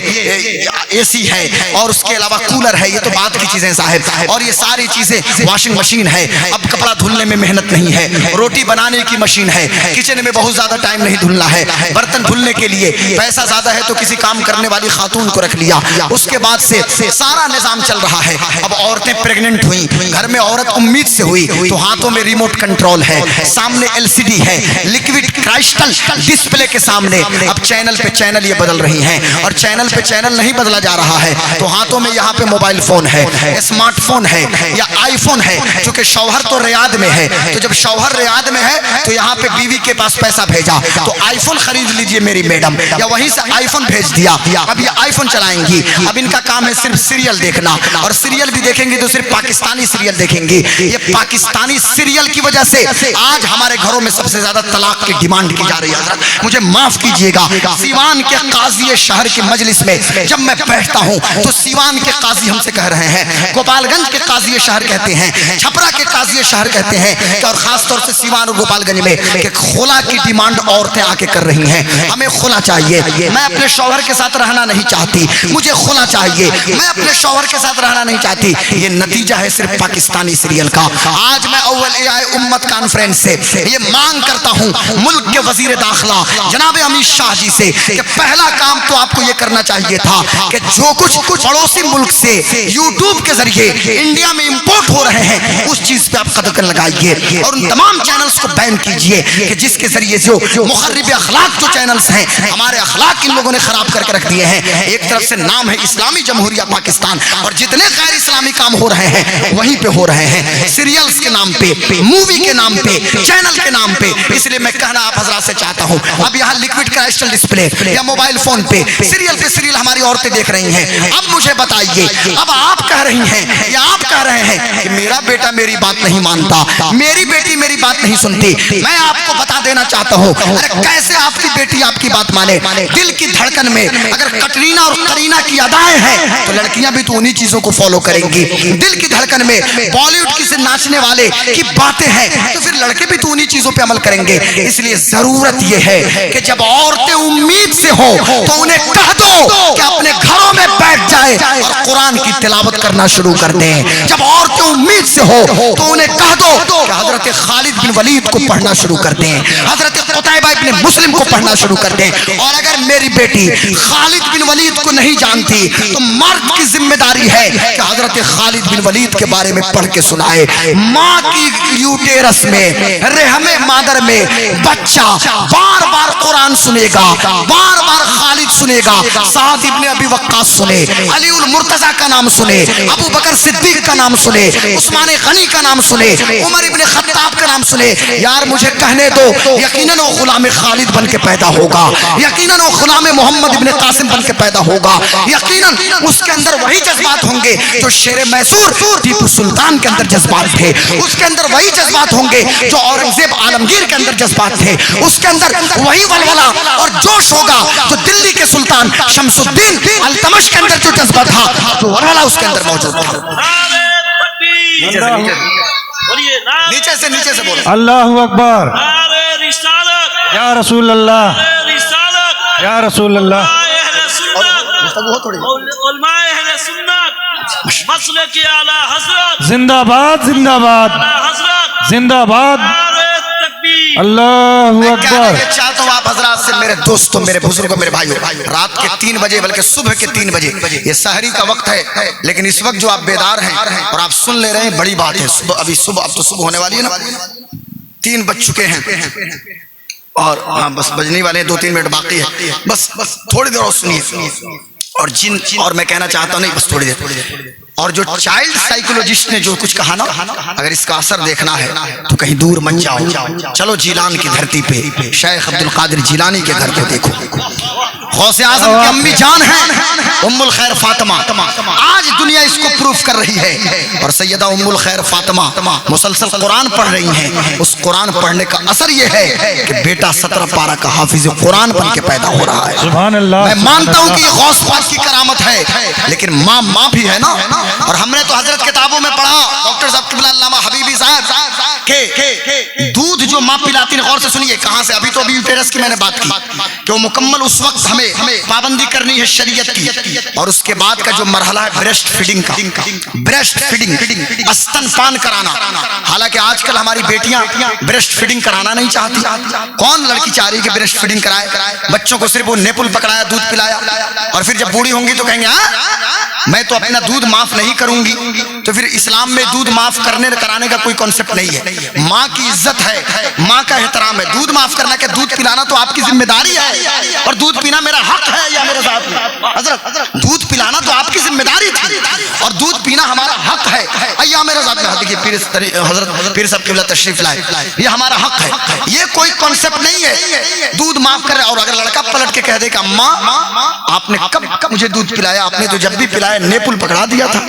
اے سی ہے, اور اس کے علاوہ کولر ہے, یہ تو بات کی چیزیں صاحب, اور یہ ساری چیزیں, واشنگ مشین ہے, اب کپڑا دھلنے میں محنت نہیں ہے, روٹی بنانے کی مشین ہے, کچن میں بہت زیادہ ٹائم نہیں دھلنا ہے, برتن دھلنے کے لیے پیسہ زیادہ ہے تو کسی کام کرنے والی خاتون کو رکھ لیا, اس کے بعد سے سارا نظام چل رہا ہے. اب عورتیں پریگننٹ ہوئی, گھر میں عورت امید سے ہوئی تو ہاتھوں میں ریموٹ کنٹرول ہے, سامنے LCD ہے, لیکوڈ کرائسٹل ڈسپلے کے سامنے اب چینل پہ چینل یہ بدل رہی ہیں, اور چینل پہ چینل نہیں بدلا جا رہا ہے تو ہاتھوں میں یہاں پہ موبائل فون ہے, اسمارٹ فون ہے یا آئی فون ہے. چونکہ شوہر تو ریاض میں ہے, تو جب شوہر ریاض میں ہے تو یہاں پہ بیوی کے پاس پیسہ بھیجا تو آئی فون خرید لیجئے میری میڈم, یا وہیں سے آئی فون بھیج دیا, اب یہ آئی فون چلائیں گی. اب ان کا کام ہے صرف سیریل دیکھنا, اور سیریل بھی دیکھیں گی تو صرف پاکستانی سیریل دیکھیں گی. یہ پاکستانی سیریل کی وجہ سے آج ہمارے گھروں میں سب سے زیادہ طلاق کی ڈیمانڈ کی جا رہی ہے. حضرت مجھے معاف کیجئے گا, سیوان کے قاضی شہر کی مجلس میں جب میں بیٹھتا ہوں تو سیوان کے قاضی ہم سے کہہ رہے ہیں, گوپال گنج کے قاضی شہر کہتے ہیں, چھپرا کے قاضی شہر کہتے ہیں, اور خاص طور سے سیوان اور گوپال گنج میں کہ خلا کی ڈیمانڈ عورتیں آ کے کر رہی ہیں. ہمیں خلا چاہیے, میں اپنے شوہر کے ساتھ رہنا نہیں چاہتی, مجھے خلا چاہیے, میں اپنے شوہر کے ساتھ رہنا نہیں چاہتی. یہ نتیجہ ہے صرف پاکستانی سیریل کا. آج میں اول امت کانفرنس سے یہ مانگ کرتا ہوں ملک کے وزیر داخلہ جناب امت شاہ جی سے کہ پہلا کام تو آپ کو یہ کرنا چاہیے تھا کہ جو کچھ پڑوسی ملک سے یوٹیوب کے ذریعے انڈیا میں امپورٹ ہو رہے ہیں اس چیز پہ آپ قدر لگائیے, اور ان تمام چینلز کو بین کیجئے کہ جس کے ذریعے جو مخرب اخلاق جو چینلز ہیں, ہمارے اخلاق ان لوگوں نے خراب کر کے رکھ دیے ہیں. ایک طرف سے نام ہے اسلامی جمہوریہ پاکستان, اور جتنے غیر اسلامی کام ہو رہے ہیں وہیں پہ ہو رہے ہیں, سیریلز کے نام پہ, مووی کے نام پہ, چینل کے نام پہ. اس لیے میں کہنا آپ حضرات سے چاہتا ہوں, اب یہاں لیکوڈ کرسٹل ڈسپلے یا موبائل فون پہ سیریل پہ سیریل ہماری عورتیں دیکھ رہی ہیں. اب مجھے بتائیے, اب آپ کہہ رہی ہیں یا آپ کہہ رہے ہیں کہ میرا بیٹا میری بات نہیں مانتا, میری بیٹی میری بات نہیں سنتی. میں آپ کو بتا دینا چاہتا ہوں, ارے کیسے آپ کی بیٹی آپ کی بات مانے؟ دل کی دھڑکن میں اگر کٹرینہ اور کرینہ کی ادائیں ہیں تو لڑکیاں بھی تو انہی چیزوں کو فالو کریں گی. دل کی دھڑکن میں بالی ووڈ کی سے ناچنے والے کی باتیں ہیں تو پھر لڑکے بھی تو انہی چیزوں پہ عمل کریں گے. اس لیے ضرورت یہ ہے کہ جب عورتیں امید سے ہو تو انہیں کہہ دو کہ اپنے گھروں میں بیٹھ جائے اور قرآن کی تلاوت کرنا شروع کر دیں. جب عورتیں امید سے ہو تو انہیں کہہ دو کہ حضرت خالد بن ولید کو پڑھنا شروع کر دیں, حضرت قتیبہ ابن مسلم کو پڑھنا شروع کر دیں. اور اگر میری بیٹی خالد بن ولید کو نہیں جانتی تو مرد کی ذمہ داری ہے کہ حضرت خالد بن ولید کے بارے میں پڑھ کے سنائے. ماں کی یوٹیرس میں, رحم مادر میں بچہ بار بار قرآن سنے گا, بار بار خالد سنے گا, سعد ابن ابی وقاص سنے, علی المرتضی کا نام سنے, ابو بکر صدیق کا نام سنے, عثمان غنی کا نام سنے, عمر ابن خطاب کا نام سنے. یار مجھے کہنے دو, یقیناً وہ غلام خالد بن کے پیدا ہوگا, یقیناً وہ غلام محمد ابن قاسم بن کے پیدا ہوگا, یقیناً اس کے اندر وہی جذبات ہوں گے جو شیر میسور ٹیپو سلطان کے اندر جذبات تھے, اس کے اندر وہی جذبات ہوں گے جو اورنگزیب عالمگیر کے اندر جذبات تھے, اس کے اندر وہی ولولہ اور جوش ہوگا جو دلی کے سلطان شمس الدین التمش کے اندر جو جذبہ تھا, جو ولولہ اس کے اندر موجود تھا. نیچے سے بولو اللہ اکبر, یا رسول اللہ, یا رسول اللہ. زندہ باد, زندہ باد, زندہ باد, اللہ اکبر. میں چاہتا ہوں آپ حضرات سے, میرے دوستوں, میرے بزرگوں, میرے بھائیوں, رات کے 3 بجے بلکہ صبح کے 3 بجے یہ سحری کا وقت ہے, لیکن اس وقت جو آپ بیدار ہیں اور آپ سن لے رہے ہیں بڑی بات ہے. ابھی صبح, اب تو صبح ہونے والی ہے نا, 3 بج چکے ہیں اور ہاں بس بجنے والے 2-3 منٹ باقی ہے, بس تھوڑی دیر اور سنیے. اور میں کہنا چاہتا ہوں, نہیں بس تھوڑی دیر. اور جو چائلڈ سائیکولوجسٹ نے جو کچھ کہا نا, اگر اس کا اثر دیکھنا ہے تو کہیں دور مت جاؤ, چلو جیلان کی دھرتی پہ شیخ عبد القادر جیلانی کے گھر کو دیکھو. غوث اعظم کی امی جان ہیں ام الخیر فاطمہ, آج دنیا اس کو پروف کر رہی ہے, اور سیدہ ام الخیر فاطمہ مسلسل قرآن پڑھ رہی ہیں. اس قرآن پڑھنے کا اثر یہ ہے کہ بیٹا 17 پارہ کا حافظ قرآن بن کے پیدا ہو رہا ہے. سبحان اللہ. میں مانتا ہوں کہ یہ غوث پاک کی کرامت ہے, لیکن ماں بھی ہے نا. اور ہم نے تو حضرت کتابوں میں پڑھا, ڈاکٹر صاحب قبلہ علامہ حبیبی صاحب کہ دودھ جو ماں پلاتی ہے, غور سے سنیے کہاں سے, ابھی تو ابھی یوٹیرس کی میں نے بات کی کہ وہ مکمل اس وقت ہمیں پابندی کرنی ہے شریعت کی, اور اس کے بعد کا جو مرحلہ ہے بریسٹ فیڈنگ کا, بریسٹ فیڈنگ استن پان کرانا. حالانکہ آج کل ہماری بیٹیاں بریسٹ فیڈنگ کرانا نہیں چاہتی. کون لڑکی چاہ رہی ہے کہ بریسٹ فیڈنگ کرائے؟ بچوں کو صرف وہ نیپل پکڑایا, دودھ پلایا, اور پھر جب بوڑھی ہوں گی تو کہیں گے میں تو اپنا دودھ معاف نہیں کروں گی. تو پھر اسلام میں دودھ معاف کرانے کا کوئی کانسیپٹ نہیں ہے. ماں کی عزت ہے, ماں کا احترام ہے. دودھ معاف کرنا کہ دودھ پلانا تو آپ کی ذمہ داری ہے, اور دودھ پینا میرا حق ہے یا میرے ساتھ. حضرت دودھ پلانا تو آپ کی ذمہ داری تھی, اور دودھ پینا ہمارا حق ہے. ایام رضا میں دیکھیے حضرت پیر صاحب قبلہ تشریف لائے, یہ ہمارا حق ہے. یہ کوئی کانسیپٹ نہیں ہے دودھ معاف کرے. اور اگر لڑکا پلٹ کے کہہ دے کہ اماں آپ نے کب مجھے دودھ پلایا, آپ نے تو جب بھی پلایا نیپل پکڑا دیا تھا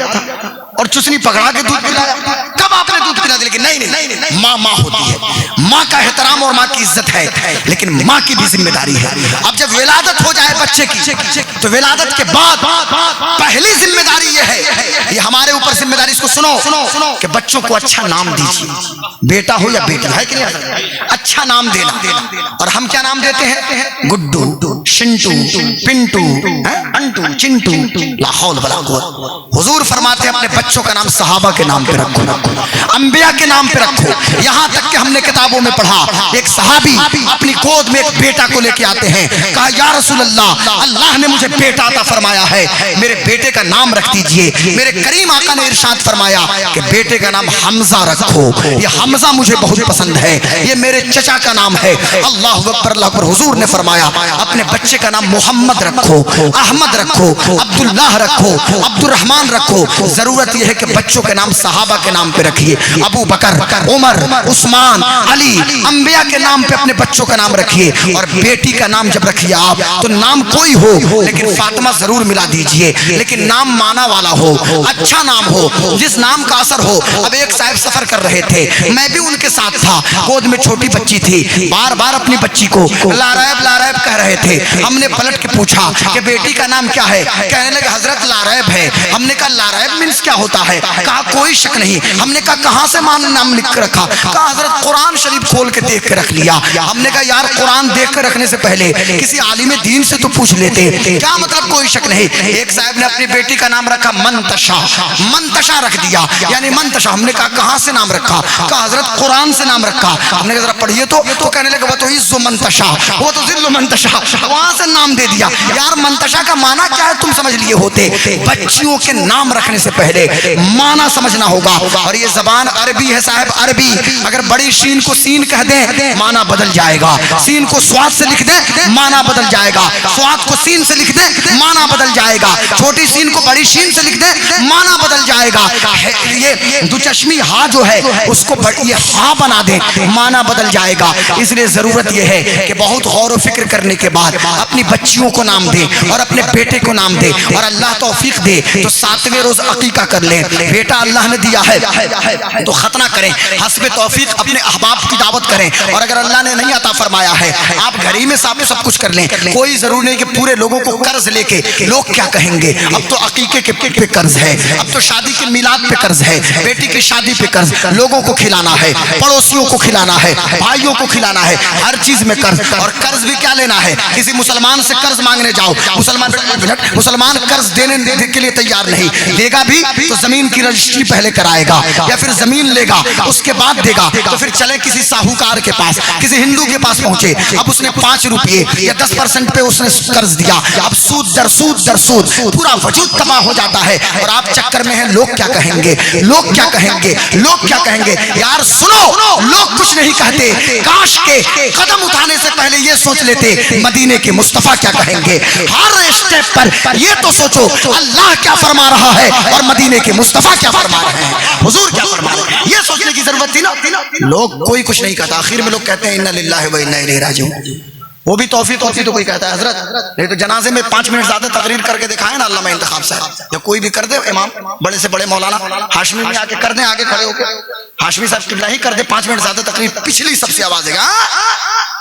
اور چسنی پکڑا کے دودھ پلایا, کب آپ نے دودھ پلا دیا. لیکن نہیں, ماں ماں ہوتی ہے, ماں کا احترام اور ماں کی عزت ہے, لیکن ماں کی بھی ذمہ داری ہے. اب جب ولادت ہو جائے بچے کی تو ولادت کے بعد پہلی ذمہ داری یہ ہے, یہ ہمارے اوپر ذمہ داری, اس کو سنو کہ بچوں کو اچھا نام دیجیے, بیٹا ہو یا بیٹی ہے کہ نہیں, اچھا نام دینا. اور ہم کیا نام دیتے ہیں؟ گڈو, شنٹو, پنٹو, انٹو, چنٹو, لا حول ولا قوت. حضور فرماتے ہیں اپنے بچوں کا نام صحابہ کے نام پہ رکھو, انبیاء کے نام پہ رکھو. یہاں تک کہ ہم نے کتابوں میں پڑھا ایک صحابی اپنی گود میں ایک بیٹا کو لے کے آتے ہیں, کہا یا رسول اللہ, اللہ نے مجھے بیٹا عطا فرمایا ہے, میرے بیٹے کا نام رکھ دیجئے. میرے کریم آقا نے ارشاد فرمایا کہ بیٹے کا نام حمزہ رکھو, یہ حمزہ مجھے بہت پسند ہے, یہ میرے چچا کا نام ہے. اللہ اکبر, اللہ اکبر. حضور نے فرمایا اپنے بچے کا نام محمد رکھو, احمد رکھو, عبداللہ رکھو, عبد الرحمن رکھو. ضرورت یہ ہے کہ بچوں کے نام صحابہ کے نام پہ رکھیے. ابو بکر, عمر, عثمان, علی, انبیاء کے نام پہ اپنے بچوں کا نام رکھیے. اور بیٹی کا نام جب رکھیے آپ تو نام کوئی ہو لیکن فاطمہ ضرور ملا دیجئے, لیکن نام مانا والا ہو, اچھا نام ہو, جس نام کا اثر ہو. اب ایک صاحب سفر کر رہے تھے, میں بھی ان کے ساتھ تھا, گود میں چھوٹی بچی تھی, بار بار اپنی بچی کو لاریب لاریب کہہ رہے تھے. ہم نے پلٹ کے پوچھا کہ بیٹی کا نام کیا ہے, کہنے لگے حضرت لاریب ہے. ہم نے کہا لاریب مینس کیا ہوتا ہے؟ کہا کوئی شک نہیں. ہم نے کہا کہاں سے نام لکھ کر رکھا؟ کہا حضرت قرآن شریف کھول کے دیکھ کے رکھ لیا. ہم نے کہا یار قرآن دیکھ کر رکھنے سے پہلے کسی عالم دین سے تو پوچھ لیتے. کیا مطلب کوئی شک نہیں؟ ایک صاحب نے اپنی بیٹی کا نام رکھا منتشا, منتشا رکھ دیا, یعنی منتشا. ہم نے کہا کہاں سے نام رکھا؟ کہا حضرت قرآن سے نام رکھا. ہم نے کہا ذرا پڑھیے تو کہنے لگا وہ تو عز منتشا, وہ تو ذل منتشا, وہاں سے نام دے دیا. یار منتشا کا معنی کیا ہے تم سمجھ لیے ہوتے. بچیوں کے نام رکھنے سے پہلے معنی سمجھنا ہوگا. اور یہ زبان عربی ہے صاحب, عربی. اگر بڑی شین کو سین کہہ دیں معنی بدل جائے گا, سین کو سواد سے لکھ دیں معنی بدل جائے گا, سواد کو سین سے لکھ دیں معنی بدل جائے گا, چھوٹی سین کو بڑی شین سے لکھ دیں معنی بدل جائے گا. یہ دو چشمی ہاں جو ہے اس کو یہ ہاں بنا دیں معنی بدل جائے گا. اس لیے ضرورت یہ ہے کہ بہت غور و فکر کرنے کے بعد اپنی بچیوں کو نام دیں اور اپنے بیٹے کو نام دیں. اور اللہ توفیق دے تو 7ویں روز عقیقہ کر لیں. بیٹا اللہ نے دیا ہے تو ختنہ کریں, حسب توفیق اپنے احباب کی دعوت کریں. اور اگر اللہ نے نہیں عطا فرمایا ہے آپ گھر ہی میں سب کچھ کر لیں. کوئی ضرور نہیں کہ پورے لوگوں کو قرض لے کے لوگ کیا کہیں گے. اب تو عقیقے کے پہ قرض ہے, اب تو شادی کے میلاد پہ قرض ہے, بیٹی کی شادی پہ قرض, لوگوں کو کھلانا ہے, پڑوسیوں کو کھلانا ہے, بھائیوں کو کھلانا ہے, ہر چیز میں قرض. اور قرض بھی کیا لینا ہے؟ کسی مسلمان سے قرض مانگنے جاؤ, مسلمان قرض دینے کے لیے تیار نہیں. لے گا بھی تو زمین کی رجسٹری پہلے کرائے گا, یا پھر زمین لے گا اس کے بعد دے گا. تو پھر چلے کسی ساہوکار کے پاس, کسی ہندو کے پاس پہنچے, اب اس نے 5 روپے یا 10% پہ اس نے قرض دیا, اب سود در سود در سود, پورا وجود تباہ ہو جاتا ہے. اور آپ چکر میں ہیں لوگ کیا کہیں گے, لوگ کیا کہیں گے, لوگ کیا کہیں گے. یار سنو, لوگ کچھ نہیں کہتے. کاش کے قدم اٹھانے سے پہلے یہ سوچ لیتے مدینے کے مصطفیٰ کیا کہیں گے. ہر اسٹیپ پر یہ تو سوچو اللہ کیا فرما رہا ہے اور مدینے کے مصطفیٰ کیا فرما رہے ہیں, حضور کیا فرما رہے ہیں. یہ سوچنے کی ضرورت تھی نا. لوگ کوئی کچھ نہیں کہتا, آخر میں لوگ کہتے ہیں انا للہ و انا الیہ راجعون. وہ بھی توفیق ہوتی تو کوئی کہتا ہے حضرت نہیں تو جنازے میں 5 منٹ زیادہ تقریر کر کے دکھائے نا علامہ انتخاب صاحب, یا کوئی بھی کر دے, امام بڑے سے بڑے مولانا ہاشمی میں آ کے کر دیں, آگے کھڑے ہو کے ہاشمی صاحب قبلہ ہی کر دے 5 منٹ زیادہ تقریر, پچھلی سب سے آواز دے گا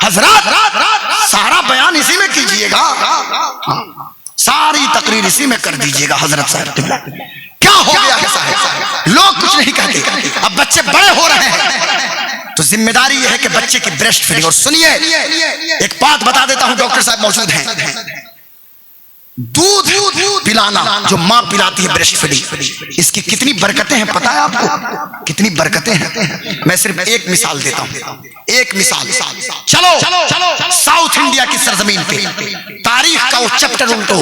حضرت سارا بیان اسی میں کیجئے گا, ساری تقریر اسی میں کر دیجئے گا. حضرت صاحب قبلہ کیا ہو گیا ہے صاحب, لوگ کچھ نہیں کہتے. اب بچے بڑے ہو رہے ہیں تو ذمہ داری یہ ہے کہ بچے کی بریسٹ فیڈنگ. اور سنیے ایک بات بتا دیتا ہوں, ڈاکٹر صاحب موجود ہیں. دودھ پلانا جو ماں پلاتی ہے بریسٹ فیڈنگ, اس کی کتنی برکتیں ہیں پتہ ہے آپ کو, کتنی برکتیں ہیں. میں صرف ایک مثال دیتا ہوں, ایک مثال. چلو ساؤتھ انڈیا کی سرزمین پہ تاریخ کا وہ چیپٹر الٹو,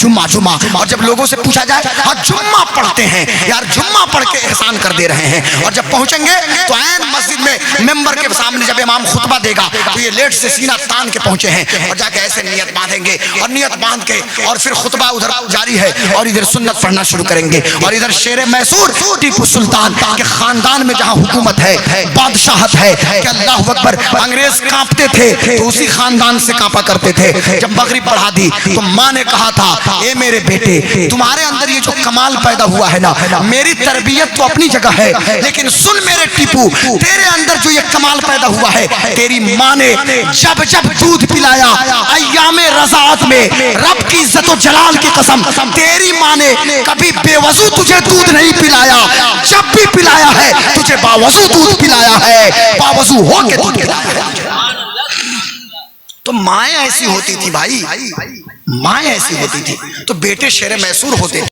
جمعہ جمعہ. اور جب لوگوں سے پوچھا جائے ہاں جمعہ پڑھتے ہیں یار، جمعہ پڑھ کے احسان کر دے رہے ہیں. اور جب پہنچیں گے تو عین مسجد میں ممبر کے سامنے جب امام خطبہ دے گا تو یہ لیٹ سے سینہ تان کے پہنچے ہیں، اور جا کے ایسے نیت باندھیں گے، اور نیت باندھ کے اور پھر خطبہ ادھر جاری ہے، اور ادھر سنت پڑھنا شروع کریں گے. اور ادھر شیر میسور ٹیپو سلطان کے خاندان میں جہاں حکومت ہے، بادشاہت ہے کہ اللہ اکبر، انگریز کانپتے تھے تو اسی خاندان سے کانپا کرتے تھے. جب مغرب پڑھا دی تو ماں نے کہا تھا اے میرے بیٹے، تمہارے اندر یہ جو کمال پیدا ہوا ہے نا، میری تربیت تو اپنی جگہ ہے، لیکن سن میرے ٹیپو، تیرے اندر جو یہ کمال پیدا ہوا ہے، تیری ماں نے جب جب دودھ پلایا ایام رضاعت میں، رب کی عزت و جلال کی قسم، تیری ماں نے کبھی بے وضو تجھے دودھ نہیں پلایا، جب بھی پلایا ہے تجھے باوضو دودھ پلایا ہے، باوضو ہو کے دودھ پلایا ہے. تو مائیں ایسی ہوتی تھی بھائی، مائیں ایسی ہوتی تھی، تو بیٹے شیر میسور ہوتے تھے.